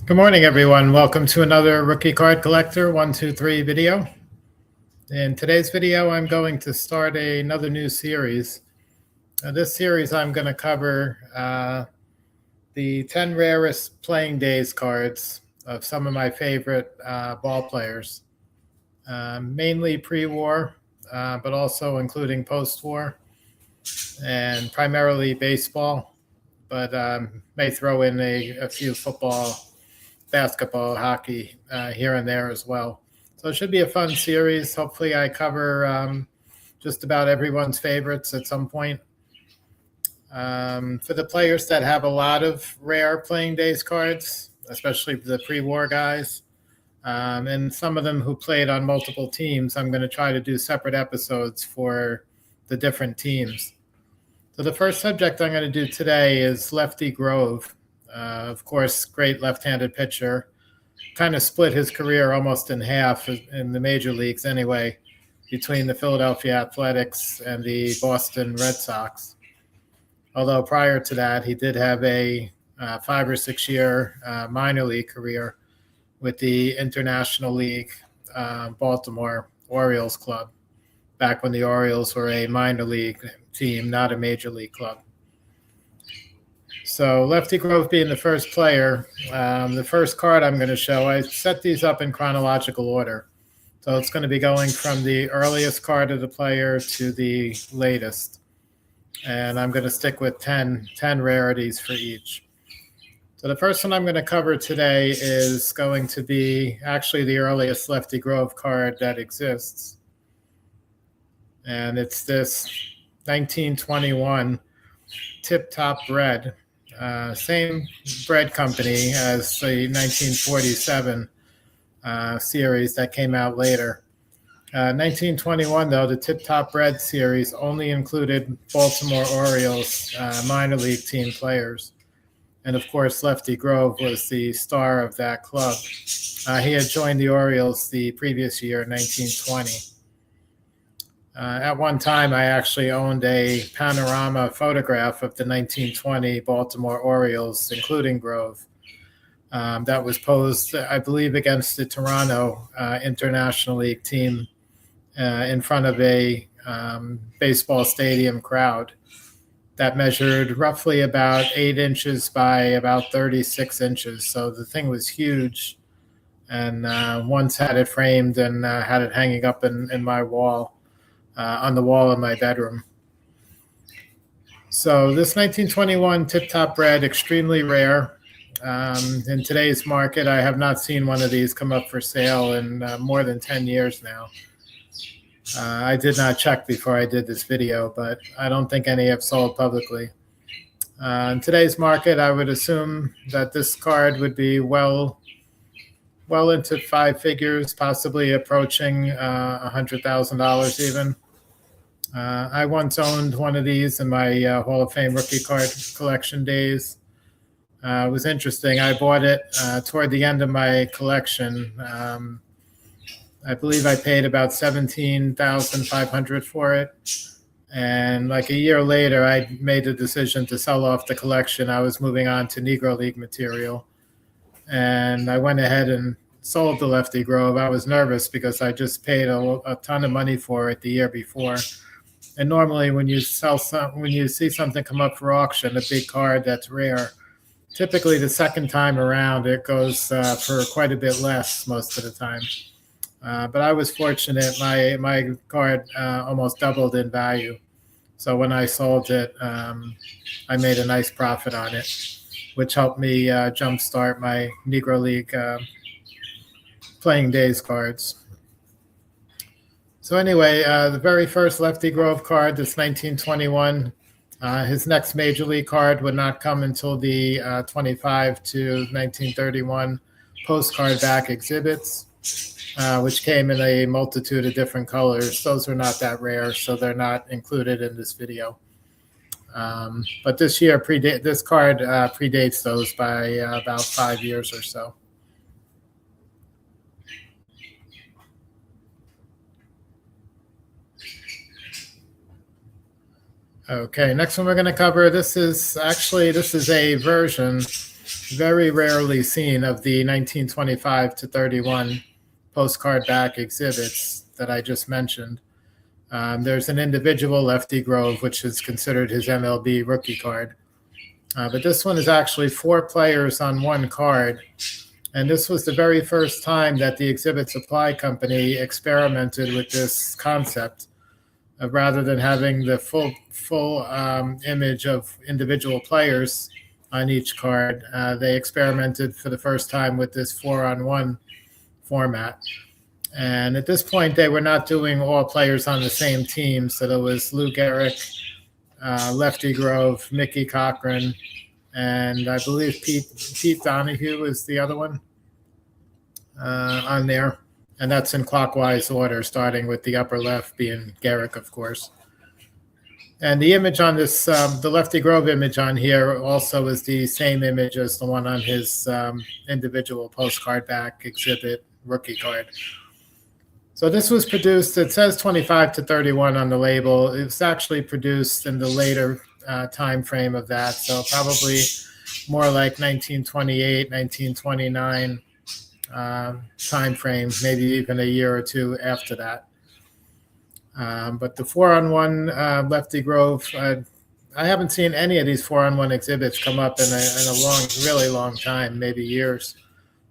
Good morning, everyone. Welcome to another Rookie Card Collector 123 video. In today's video, I'm going to start another new series. This series, I'm going to cover the 10 rarest playing days cards of some of my favorite ball players, mainly pre-war, but also including post-war, and primarily baseball, but may throw in a few football, basketball, hockey here and there as well. So it should be a fun series. Hopefully I cover just about everyone's favorites at some point. For the players that have a lot of rare playing days cards, especially the pre-war guys, and some of them who played on multiple teams, I'm going to try to do separate episodes for the different teams. So the first subject I'm going to do today is Lefty Grove. Of course, great left-handed pitcher. Kind of split his career almost in half in the major leagues anyway, between the Philadelphia Athletics and the Boston Red Sox. Although prior to that, he did have a 5 or 6 year minor league career with the International League Baltimore Orioles club, back when the Orioles were a minor league team, not a major league club. So Lefty Grove being the first player, the first card I'm going to show, I set these up in chronological order. So it's going to be going from the earliest card of the player to the latest. And I'm going to stick with 10 rarities for each. So the first one I'm going to cover today is going to be actually the earliest Lefty Grove card that exists. And it's this 1921 Tip Top Bread. Same bread company as the 1947 series that came out later. 1921, though, the Tip Top Bread series only included Baltimore Orioles minor league team players. And of course, Lefty Grove was the star of that club. He had joined the Orioles the previous year, 1920. At one time, I actually owned a panorama photograph of the 1920 Baltimore Orioles, including Grove. That was posed, I believe, against the Toronto International League team in front of a baseball stadium crowd that measured roughly about 8 inches by about 36 inches. So the thing was huge, and once had it framed and had it hanging up in my wall. On the wall in my bedroom. So this 1921 Tip Top Bread, extremely rare. In today's market, I have not seen one of these come up for sale in more than 10 years now. I did not check before I did this video, but I don't think any have sold publicly. In today's market, I would assume that this card would be well into 5 figures, possibly approaching $100,000 even. I once owned one of these in my Hall of Fame rookie card collection days. It was interesting. I bought it toward the end of my collection. I believe I paid about $17,500 for it. And like a year later, I made the decision to sell off the collection. I was moving on to Negro League material. And I went ahead and sold the Lefty Grove. I was nervous because I just paid a ton of money for it the year before. And normally when you see something come up for auction, a big card that's rare, typically the second time around it goes for quite a bit less most of the time. But I was fortunate. My card almost doubled in value. So when I sold it, I made a nice profit on it, which helped me jumpstart my Negro League playing days cards. So anyway, the very first Lefty Grove card, this 1921, his next major league card would not come until the 25 to 1931 postcard back exhibits, which came in a multitude of different colors. Those are not that rare, so they're not included in this video. But this card predates those by about 5 years or so. Okay, next one we're going to cover, this is a version very rarely seen of the 1925 to 31 postcard back exhibits that I just mentioned. There's an individual Lefty Grove, which is considered his MLB rookie card. But this one is actually 4 players on one card. And this was the very first time that the Exhibit Supply Company experimented with this concept of, rather than having the full image of individual players on each card, they experimented for the first time with this 4-on-1 format. And at this point, they were not doing all players on the same team. So there was Lou Gehrig, Lefty Grove, Mickey Cochran, and I believe Pete Donahue is the other one on there. And that's in clockwise order, starting with the upper left being Gehrig, of course. And the image on this, the Lefty Grove image on here also is the same image as the one on his individual postcard back exhibit rookie card. So this was produced, it says 25 to 31 on the label. It was actually produced in the later time frame of that. So probably more like 1928, 1929 time frame, maybe even a year or two after that. But the 4-on-1 Lefty Grove, I haven't seen any of these 4-on-1 exhibits come up in a long, really long time, maybe years.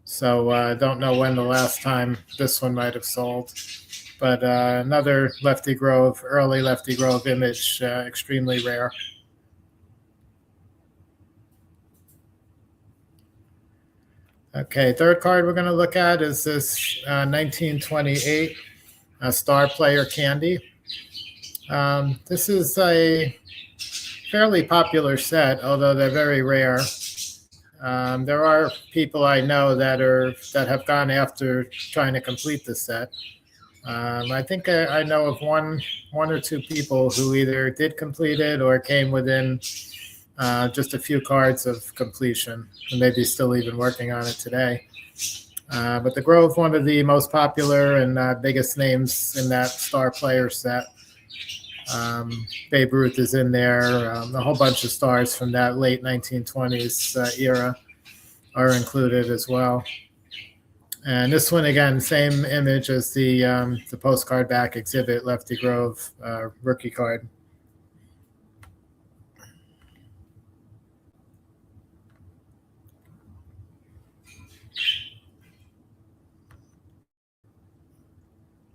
So I don't know when the last time this one might have sold. But another Lefty Grove, early Lefty Grove image, extremely rare. Okay, third card we're going to look at is this 1928 Star Player Candy. This is a fairly popular set, although they're very rare. There are people I know that have gone after trying to complete the set. I think I know of one or two people who either did complete it or came within just a few cards of completion, and maybe still even working on it today. But the Grove, one of the most popular and biggest names in that star player set. Babe Ruth is in there. A whole bunch of stars from that late 1920s era are included as well. And this one, again, same image as the postcard back exhibit, Lefty Grove rookie card.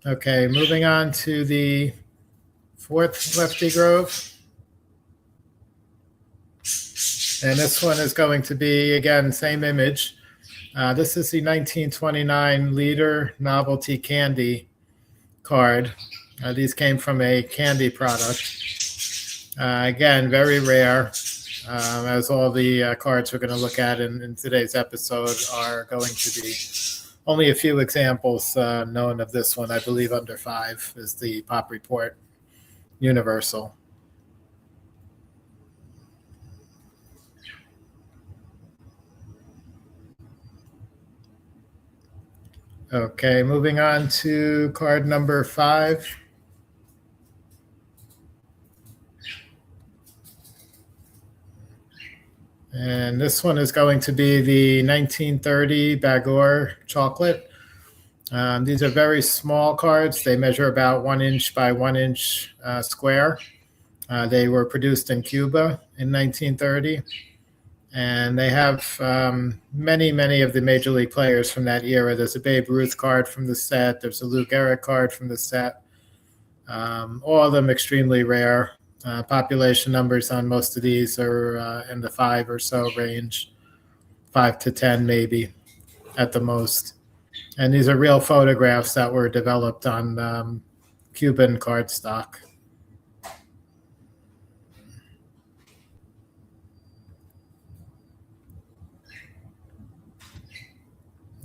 Okay, moving on to the fourth Lefty Grove. And this one is going to be, again, same image. This is the 1929 Leader Novelty Candy card. These came from a candy product. Again, very rare, as all the cards we're going to look at in today's episode are going to be. Only a few examples known of this one. I believe under 5 is the Pop Report Universal. Okay, moving on to card number 5. And this one is going to be the 1930 Bagor chocolate. These are very small cards. They measure about 1 inch by 1 inch square. They were produced in Cuba in 1930. And they have many of the major league players from that era. There's a Babe Ruth card from the set. There's a Lou Gehrig card from the set. All of them extremely rare. Population numbers on most of these are in the 5 or so range, 5 to 10 maybe at the most. And these are real photographs that were developed on Cuban cardstock.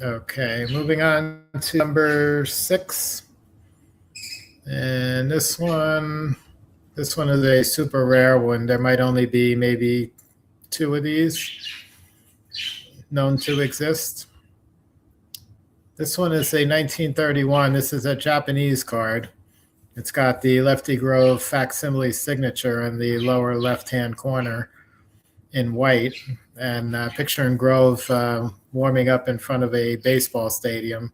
Okay, moving on to number 6. And this one is a super rare one. There might only be maybe 2 of these known to exist. This one is a 1931. This is a Japanese card. It's got the Lefty Grove facsimile signature in the lower left-hand corner in white. and picturing Grove warming up in front of a baseball stadium.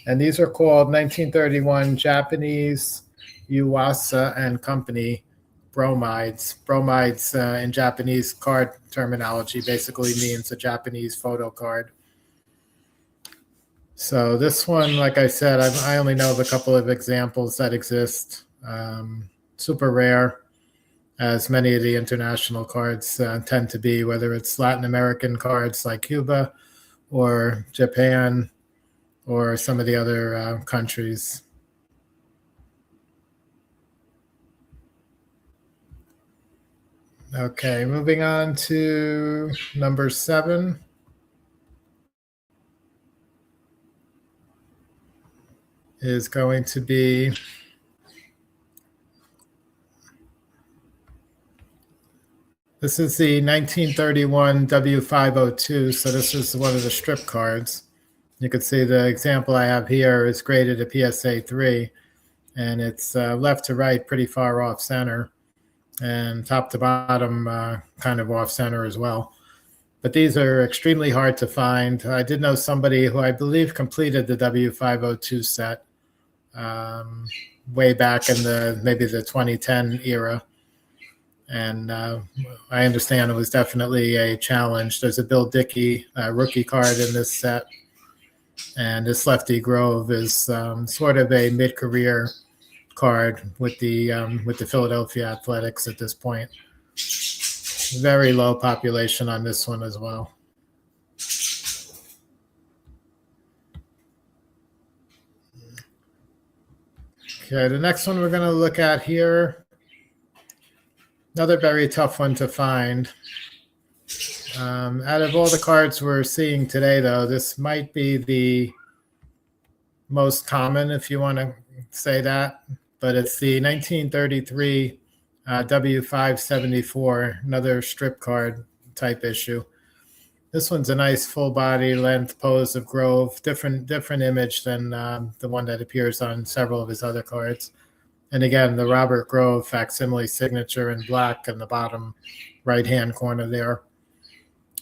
And these are called 1931 Japanese Yuasa and Company bromides. Bromides in Japanese card terminology basically means a Japanese photo card. So this one, like I said, I only know of a couple of examples that exist. Super rare, as many of the international cards tend to be, whether it's Latin American cards like Cuba or Japan or some of the other countries. Okay, moving on to number 7. Is going to be this is the 1931 W502. So this is one of the strip cards. You can see the example I have here is graded a PSA 3, and it's left to right pretty far off center, and top to bottom kind of off center as well. But these are extremely hard to find. I did know somebody who I believe completed the W502 set way back in maybe the 2010 era. And I understand it was definitely a challenge. There's a Bill Dickey rookie card in this set. And this Lefty Grove is sort of a mid-career card with the Philadelphia Athletics at this point. Very low population on this one as well. Okay, the next one we're going to look at here, another very tough one to find. Out of all the cards we're seeing today, though, this might be the most common, if you want to say that, but it's the 1933 W574, another strip card type issue. This one's a nice full body length pose of Grove, different image than the one that appears on several of his other cards. And again, the Robert Grove facsimile signature in black in the bottom right-hand corner there.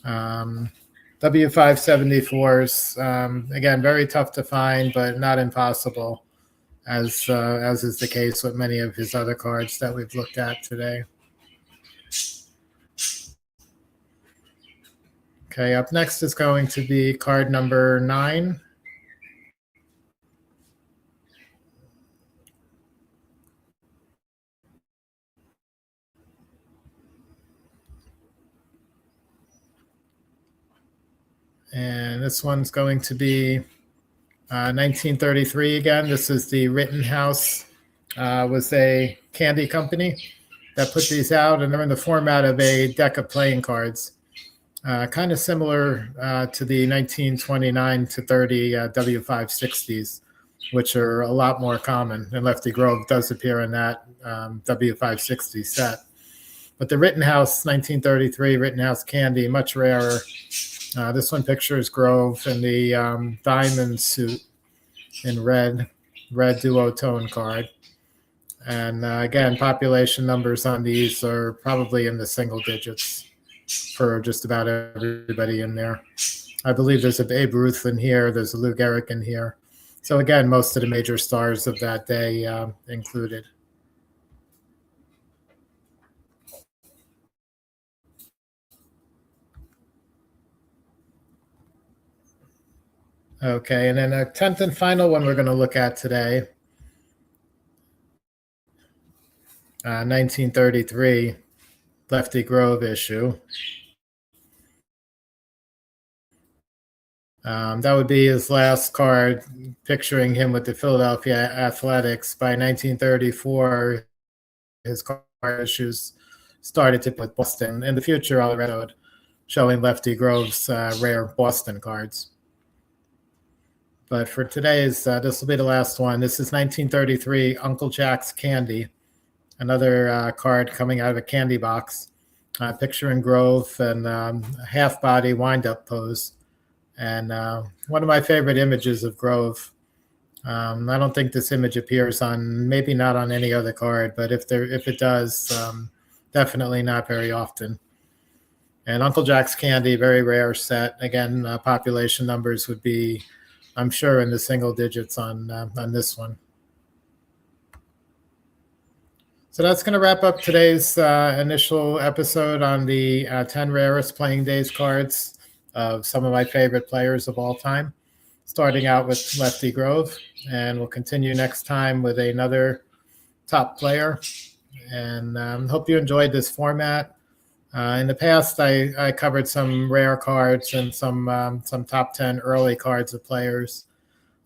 W574s, again, very tough to find, but not impossible, as is the case with many of his other cards that we've looked at today. Okay, up next is going to be card number 9. And this one's going to be 1933 again. This is the Rittenhouse, was a candy company that put these out, and they're in the format of a deck of playing cards. Kind of similar to the 1929 to 30 W560s, which are a lot more common. And Lefty Grove does appear in that W560 set. But the Rittenhouse 1933 Rittenhouse candy, much rarer. This one pictures Grove in the diamond suit in red duotone card. And again, population numbers on these are probably in the single digits for just about everybody in there. I believe there's a Babe Ruth in here. There's a Lou Gehrig in here. So again, most of the major stars of that day included. Okay, and then a 10th and final one we're going to look at today, 1933 Lefty Grove issue. That would be his last card, picturing him with the Philadelphia Athletics. By 1934, his card issues started to put Boston. In the future, I'll read showing Lefty Grove's rare Boston cards. But for today's, this will be the last one. This is 1933 Uncle Jack's Candy, another card coming out of a candy box, picturing Grove and half body wind-up pose. And one of my favorite images of Grove. I don't think this image appears on, maybe not on any other card, but if it does, definitely not very often. And Uncle Jack's Candy, very rare set. Again, population numbers would be, I'm sure, in the single digits on this one. So that's going to wrap up today's initial episode on the 10 rarest playing days cards of some of my favorite players of all time, starting out with Lefty Grove. And we'll continue next time with another top player. And hope you enjoyed this format. In the past, I covered some rare cards and some top 10 early cards of players.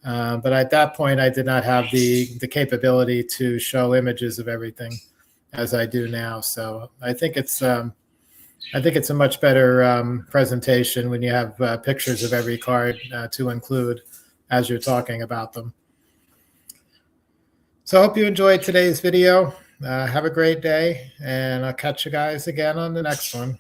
But at that point, I did not have the capability to show images of everything as I do now. So I think it's a much better presentation when you have pictures of every card to include as you're talking about them. So I hope you enjoyed today's video. Have a great day, and I'll catch you guys again on the next one.